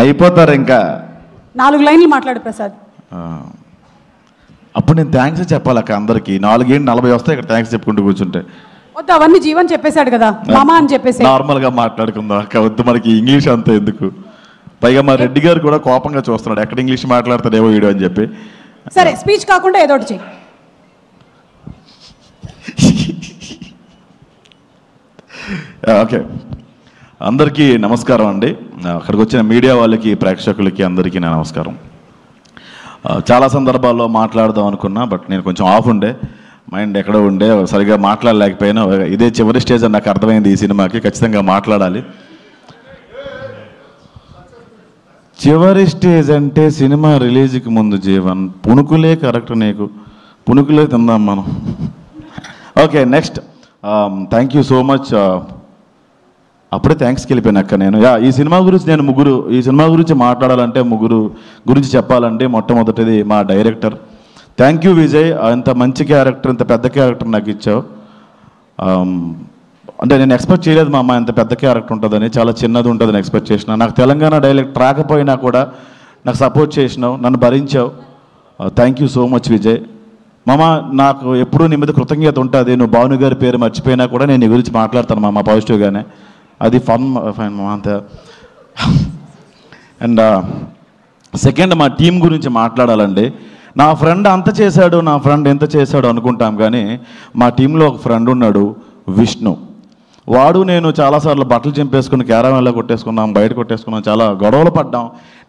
అయిపోతారు ఇంకా 4 లైన్లు మాట్లాడు ప్రసాద్. అప్పుడు నేను థ్యాంక్స్ చెప్పాలక్క అందరికి. 4:40 వస్తాయి ఇక్కడ థ్యాంక్స్ చెప్పుకుంటూ కూర్చుంటే. వద్దు, అవన్నీ జీవన్ చెప్పేశాడు కదా మామ అని చెప్పేసి నార్మల్గా మాట్లాడుకుందాం అక్క. వద్దు మనకి ఇంగ్లీష్ అంతా ఎందుకు. పైగా మా రెడ్డి గారు కూడా కోపంగా చూస్తున్నాడు, ఎక్కడ ఇంగ్లీష్ మాట్లాడతాడేమో వీడియో అని చెప్పి. సరే స్పీచ్ కాకుండా ఏదో ఒకటి చెయ్యి. ఓకే, అందరికీ నమస్కారం అండి. అక్కడికి వచ్చిన మీడియా వాళ్ళకి, ప్రేక్షకులకి అందరికీ నా నమస్కారం. చాలా సందర్భాల్లో మాట్లాడదాం అనుకున్నా, బట్ నేను కొంచెం ఆఫ్ ఉండే, మైండ్ ఎక్కడో ఉండే, సరిగా మాట్లాడలేకపోయినా. ఇదే చివరి స్టేజ్ అని నాకు అర్థమైంది ఈ సినిమాకి, ఖచ్చితంగా మాట్లాడాలి. చివరి స్టేజ్ అంటే సినిమా రిలీజ్కి ముందు జీవన్. పుణుకులే కరెక్ట్, నీకు పుణుకులే తిందాం మనం. Okay, next. Thank you so much. అప్పుడే థ్యాంక్స్కి వెళ్ళిపోయినాక నేను ఈ సినిమా గురించి మాట్లాడాలంటే ముగ్గురు గురించి చెప్పాలంటే మొట్టమొదటిది మా డైరెక్టర్. థ్యాంక్ యూ విజయ్, ఇంత మంచి క్యారెక్టర్, ఇంత పెద్ద క్యారెక్టర్ నాకు ఇచ్చావు. అంటే నేను ఎక్స్పెక్ట్ చేయలేదు మా అమ్మ ఇంత పెద్ద క్యారెక్టర్ ఉంటుందని, చాలా చిన్నది ఉంటుందని ఎక్స్పెక్ట్ చేసిన. నాకు తెలంగాణ డైలెక్ట్ రాకపోయినా కూడా నాకు సపోర్ట్ చేసినావు, నన్ను భరించావు. Thank you so much Vijay. మామ, నాకు ఎప్పుడూ నీ మీద కృతజ్ఞత ఉంటుంది. నువ్వు భాను గారి పేరు మర్చిపోయినా కూడా నేను నీ గురించి మాట్లాడతాను మామ పాజిటివ్గానే. అది ఫైన్ మామ అంతే. అండ్ సెకండ్, మా టీం గురించి మాట్లాడాలండి. నా ఫ్రెండ్ అంత చేశాడు, నా ఫ్రెండ్ ఎంత చేశాడు అనుకుంటాం, కానీ మా టీంలో ఒక ఫ్రెండ్ ఉన్నాడు, విష్ణు. వాడు నేను చాలాసార్లు బట్టలు చింపేసుకుని క్యారవాన్లో కొట్టేసుకున్నాం, బయట కొట్టేసుకున్నాం, చాలా గొడవలు పడ్డాం.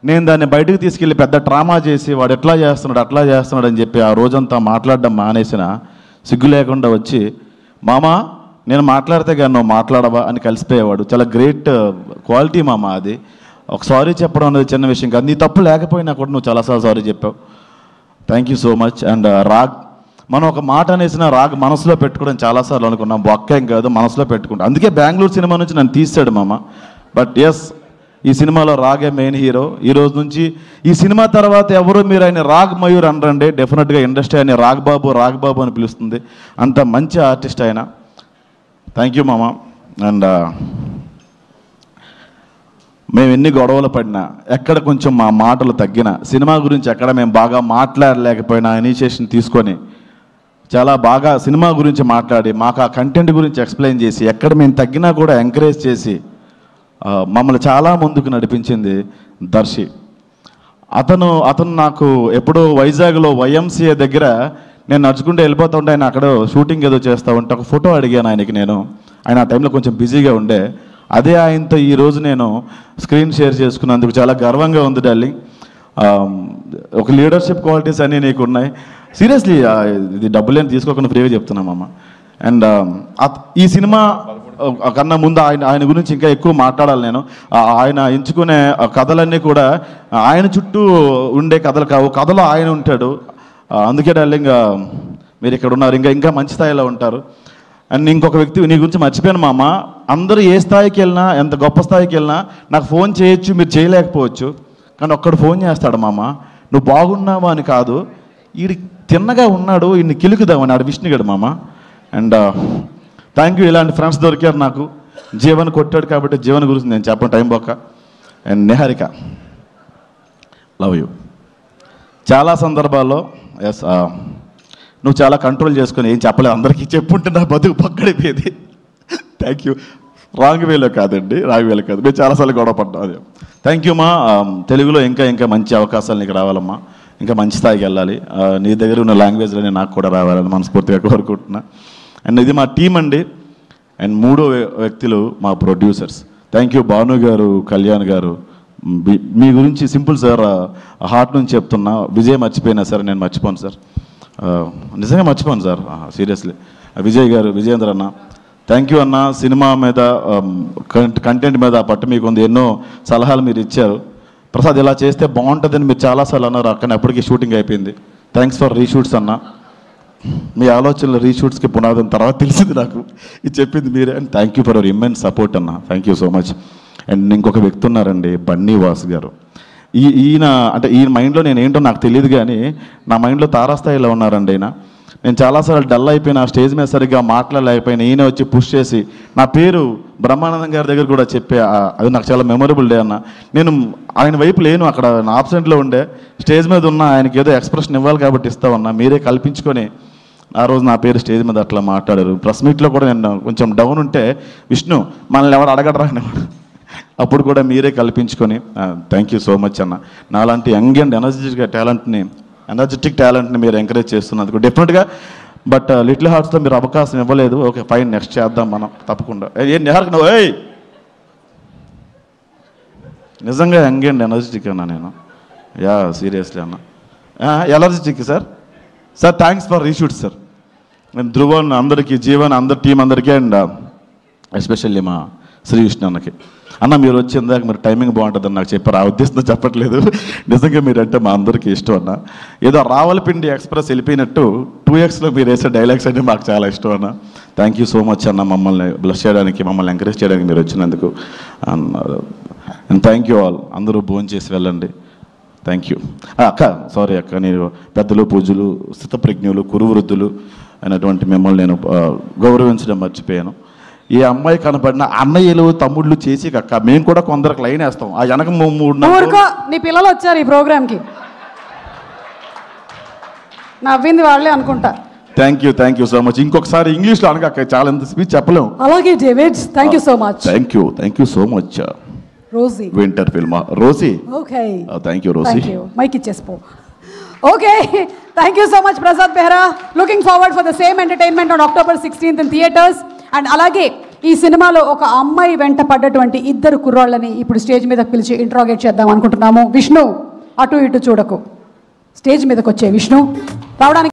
నేను దాన్ని బయటకు తీసుకెళ్ళి పెద్ద డ్రామా చేసి వాడు ఎట్లా చేస్తున్నాడు అట్లా చేస్తున్నాడు అని చెప్పి ఆ రోజంతా మాట్లాడడం మానేసిన, సిగ్గు లేకుండా వచ్చి మామ నేను మాట్లాడితే కానీ నువ్వు మాట్లాడవా అని కలిసిపోయేవాడు. చాలా గ్రేట్ క్వాలిటీ మామ అది. ఒక సారీ చెప్పడం అనేది చిన్న విషయం కాదు. నీ తప్పు లేకపోయినా కూడా నువ్వు చాలాసార్లు సారీ చెప్పావు. Thank you so much. And Raag, మనం ఒక మాట అనేసిన రాగ్ మనసులో పెట్టుకోవడం చాలాసార్లు అనుకున్నాం, బొక్కేం కాదు మనసులో పెట్టుకుంటాం. అందుకే బెంగళూరు సినిమా నుంచి నన్ను తీసాడు మామ. బట్ ఎస్, ఈ సినిమాలో రాగే మెయిన్ హీరో. ఈ రోజు నుంచి ఈ సినిమా తర్వాత ఎవరు మీరు ఆయన రాగ్ మయూర్ అనరండి, డెఫినెట్గా ఇండస్ట్రీ ఆయన రాగ్ బాబు అని పిలుస్తుంది. అంత మంచి ఆర్టిస్ట్ ఆయన. థ్యాంక్ యూ మామ. అండ్ మేము ఎన్ని గొడవలు పడినా, ఎక్కడ కొంచెం మా మాటలు తగ్గినా, సినిమా గురించి ఎక్కడ మేము బాగా మాట్లాడలేకపోయినా ఇనిషియేషన్ తీసుకొని చాలా బాగా సినిమా గురించి మాట్లాడి మాకు ఆ కంటెంట్ గురించి ఎక్స్ప్లెయిన్ చేసి, ఎక్కడ మేము తగ్గినా కూడా ఎంకరేజ్ చేసి మమ్మల్ని చాలా ముందుకు నడిపించింది దర్శి. అతను నాకు ఎప్పుడో వైజాగ్లో YMCA దగ్గర నేను నడుచుకుంటూ వెళ్ళిపోతూ ఉంటే, ఆయన అక్కడ షూటింగ్ ఏదో చేస్తూ ఉంటే ఒక ఫోటో అడిగాను ఆయనకి. ఆయన ఆ టైంలో కొంచెం బిజీగా ఉండే. అదే ఆయనతో ఈరోజు నేను స్క్రీన్ షేర్ చేసుకున్నందుకు చాలా గర్వంగా ఉంది డార్లింగ్. ఒక లీడర్షిప్ క్వాలిటీస్ అన్నీ నీకు ఉన్నాయి. సీరియస్లీ ఇది డబ్బులేని తీసుకోకుండా ఫ్రీగా చెప్తున్నామమ్మ. అండ్ ఈ సినిమా కన్నా ముందు ఆయన గురించి ఇంకా ఎక్కువ మాట్లాడాలి నేను. ఆయన ఎంచుకునే కథలన్నీ కూడా ఆయన చుట్టూ ఉండే కథలు కావు, కథలో ఆయన ఉంటాడు. అందుకే డార్లింగ్ మీరు ఇక్కడ ఉన్నారు, ఇంకా మంచి స్థాయిలో ఉంటారు. అండ్ ఇంకొక వ్యక్తి నీ గురించి మర్చిపోయాను మామ. అందరూ ఏ స్థాయికి వెళ్ళినా, ఎంత గొప్ప స్థాయికి వెళ్ళినా నాకు ఫోన్ చేయొచ్చు, మీరు చేయలేకపోవచ్చు, కానీ ఒక్కడు ఫోన్ చేస్తాడు మామ, నువ్వు బాగున్నావా అని కాదు, వీడి తిన్నగా ఉన్నాడు, వీడిని కిలుకుదామని, ఆడు విష్ణుగాడు మామ. అండ్ థ్యాంక్ యూ, ఇలాంటి ఫ్రెండ్స్ దొరికారు నాకు. జీవన్ కొట్టాడు కాబట్టి జీవన్ గురించి నేను చెప్పను టైం పోక. And Niharika, love you. చాలా సందర్భాల్లో ఎస్ నువ్వు చాలా కంట్రోల్ చేసుకొని ఏం చెప్పలేదు, అందరికీ చెప్పుంటే నా బతుకు పక్కడిపోయేది. Thank you. రాంగ్ వేలో కాదండి, రాంగ్ వేలో కాదు, మేము చాలాసార్లు గొడవ పడ్డాం. అదే థ్యాంక్ యూ మా. తెలుగులో ఇంకా మంచి అవకాశాలు నీకు రావాలమ్మా, ఇంకా మంచి స్థాయికి వెళ్ళాలి. నీ దగ్గర ఉన్న లాంగ్వేజ్లోనే నాకు కూడా రావాలని మనస్ఫూర్తిగా కోరుకుంటున్నా. అండ్ ఇది మా టీం అండి. అండ్ మూడో వ్యక్తులు మా ప్రొడ్యూసర్స్. థ్యాంక్ యూ భాను గారు, కళ్యాణ్ గారు. మీ గురించి సింపుల్ సార్, హార్ట్ నుంచి చెప్తున్నా. విజయ్ మర్చిపోయినా సార్ నేను మర్చిపోను సార్, నిజంగా మర్చిపోను సార్, సీరియస్లీ. విజయ్ గారు, విజయేంద్ర అన్న, థ్యాంక్ యూ అన్న. సినిమా మీద కంటెంట్ మీద పట్టు మీకు ఉంది, ఎన్నో సలహాలు మీరు ఇచ్చారు. ప్రసాద్ ఇలా చేస్తే బాగుంటుందని మీరు చాలాసార్లు అన్నారు, కానీ అప్పటికి షూటింగ్ అయిపోయింది. థ్యాంక్స్ ఫర్ రీషూట్స్ అన్న. మీ ఆలోచనలు రీషూట్స్కి పునాదం తర్వాత తెలిసింది నాకు, ఇది చెప్పింది మీరే. And thank you for our immense support అన్న, thank you so much. And ఇంకొక వ్యక్తి ఉన్నారండి, బన్నీ వాస్ గారు. ఈయన మైండ్లో నేను ఏంటో నాకు తెలియదు, కానీ నా మైండ్లో తారాస్థాయిలో ఉన్నారండి ఆయన. నేను చాలాసార్లు డల్ అయిపోయిన ఆ స్టేజ్ మీద సరిగ్గా మాట్లాడలేకపోయినా ఈయన వచ్చి పుష్ చేసి నా పేరు బ్రహ్మానందం గారి దగ్గర కూడా చెప్పే అది నాకు చాలా మెమొరబుల్ డే అన్న. నేను ఆయన వైపు లేను, అక్కడ నా ఆబ్సెంట్లో ఉండే, స్టేజ్ మీద ఉన్న ఆయనకి ఏదో ఎక్స్ప్రెషన్ ఇవ్వాలి కాబట్టి ఇస్తామన్నా, మీరే కల్పించుకొని ఆ రోజు నా పేరు స్టేజ్ మీద అట్లా మాట్లాడారు. ప్రెస్ మీట్లో కూడా నేను కొంచెం డౌన్ ఉంటే విష్ణు మనల్ని ఎవరు అడగడరా అనేవాడు, అప్పుడు కూడా మీరే కల్పించుకొని థ్యాంక్ యూ సో మచ్ అన్న. నాలాంటి యంగ్ అండ్ ఎనర్జెటిక్ టాలెంట్ని మీరు ఎంకరేజ్ చేస్తున్నందుకు డెఫినెట్గా. బట్ లిటిల్ హార్ట్స్తో మీరు అవకాశం ఇవ్వలేదు, ఓకే ఫైన్, నెక్స్ట్ చేద్దాం మనం తప్పకుండా. నిహార్కి నువ్వు నిజంగా యంగ్ అండ్ ఎనర్జెటిక్ అన్నా నేను, యా సీరియస్లీ అన్న, energetic sir. Thanks for reshoot sir. నేను ధ్రువన్ అందరికీ, జీవన్ అందరి టీం అందరికీ, అండ్ ఎస్పెషల్లీ మా శ్రీ విష్ణు అన్నకి. అన్న మీరు వచ్చి ఇందాక మీరు టైమింగ్ బాగుంటుందని నాకు చెప్పారు, ఆ ఉద్దేశంతో చెప్పట్లేదు, నిజంగా మీరంటే మా అందరికీ ఇష్టం అన్న. ఏదో రావలపిండి ఎక్స్ప్రెస్ వెళ్ళిపోయినట్టు 2Xలో మీరు వేసే డైలాగ్స్ అంటే మాకు చాలా ఇష్టం అన్న. థ్యాంక్ యూ సో మచ్ అన్న, మమ్మల్ని బ్లెస్ చేయడానికి, మమ్మల్ని ఎంకరేజ్ చేయడానికి మీరు వచ్చినందుకు. And thank you all. అందరూ భోజనం చేసి వెళ్ళండి. థ్యాంక్ యూ అక్క. సారీ అక్క, నేను పెద్దలు, పూజలు, స్థితప్రజ్ఞులు, కురువృద్ధులు అయినటువంటి మిమ్మల్ని నేను గౌరవించడం మర్చిపోయాను. ఈ అమ్మాయి కనపడిన అన్నయ్యలు తమ్ముళ్ళు చేసి అక్క మేము కూడా కొందరికి లైన్ వేస్తాం. ఆ వెనక 3 నీ పిల్లలు వచ్చారు ఈ ప్రోగ్రామ్కి, నవ్వింది వాళ్ళే అనుకుంటా. Thank you so much. ఇంకొకసారి ఇంగ్లీష్లో అనక, చాలా ఎంత స్పీచ్ చెప్పలేము. అలాగే David, thank you so much. Thank you so much. Rosie winter ఫిల్మా Rosie. Okay thank you Rosie. Mike ఇచ్చేసిపో. Okay, thank you so much Prasad Behra. Looking forward for the same entertainment on October 16th in theatres. And అలాగే ఈ సినిమాలో ఒక అమ్మాయి వెంట పడ్డటువంటి 2 కుర్రాళ్ళని ఇప్పుడు స్టేజ్ మీదకి పిలిచి ఇంట్రాగేట్ చేద్దాం అనుకుంటున్నాము. విష్ణు, అటు ఇటు చూడకు, స్టేజ్ మీదకి వచ్చే విష్ణు రావడానికి